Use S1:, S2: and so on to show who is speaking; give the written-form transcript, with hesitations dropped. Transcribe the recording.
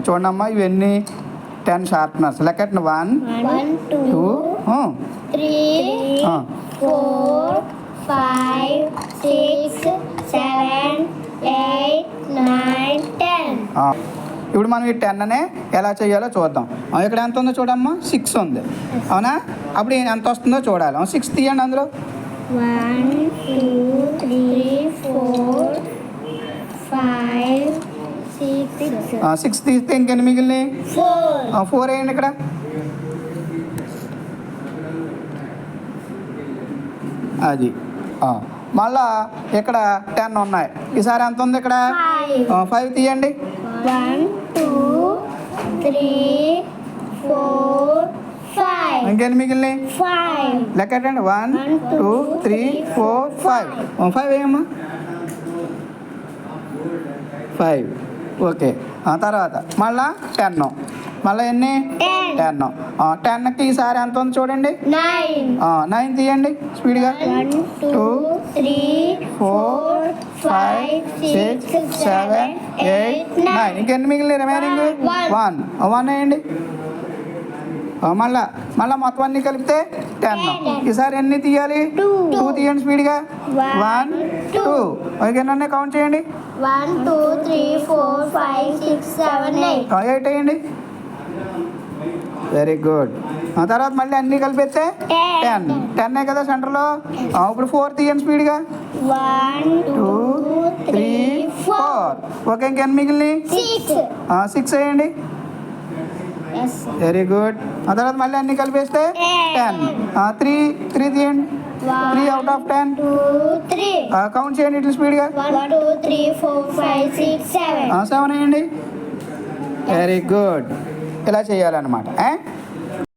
S1: చూడండి అమ్మా, ఇవన్నీ 10 షార్ప్నర్స్. లెక్కన 1 2
S2: 3 4 5 6 7 8 9 10.
S1: ఇప్పుడు మనం ఈ 10 అనే ఎలా చేయాలో చూద్దాం. ఇక్కడ ఎంత ఉందో చూడమ్మా, 6 ఉంది అవునా. అప్పుడు ఎంత వస్తుందో చూడాలి. 6 తీయండి అందులో.
S2: 1 2 3 4 5 6
S1: తీస్తే ఇంకెన్ని మిగిలినాయి? 4 వేయండి ఇక్కడ. అది మళ్ళా ఇక్కడ 10 ఉన్నాయి. ఈసారి ఎంత ఉంది ఇక్కడ? 5 తీయండి.
S2: 1 2 3 4 5.
S1: ఇంకెన్ని మిగిలినాయి?
S2: 5.
S1: లెక్కటండి. 1 2 3 4 5. 5 వేయమ్మా. 5 ఓకే. తర్వాత మళ్ళా 10. మళ్ళీ ఎన్ని? 10. 10కి ఈసారి ఎంత ఉంది చూడండి. 9 తీయండి స్పీడ్గా.
S2: 1 2 3 4 5 6 7 8 9.
S1: ఇంకెన్ని మిగిలిన రిమైనింగ్? 1 వేయండి. మళ్ళా మొత్తం అన్ని కలిపితే 10. ఈసారి ఎన్ని తీయాలి? 2 తీయండి స్పీడ్గా. 1 2. ఇంకెన్ని కౌంట్ చేయండి.
S2: 1 2 3 4 5 6 7 8.
S1: 8 వేయండి. Very good. తర్వాత మళ్ళీ అన్ని కలిపితే 10 కదా సెంటర్లో. ఇప్పుడు 4 తీయండి స్పీడ్గా.
S2: 1 2 3 4.
S1: ఓకే. ఇంకెన్ని మిగిలినాయి? 6 వేయండి. Very good. తర్వాత మళ్ళీ అన్ని కలిపేస్తే 10. 3 తీయండి. 3 అవుట్ ఆఫ్ 10.
S2: 2 3.
S1: కౌంట్ చేయండి ఇట్లా స్పీడ్గా.
S2: 1 2 3 4 5 6 7.
S1: 7 వేయండి. Very good. ఇలా చేయాలన్నమాట.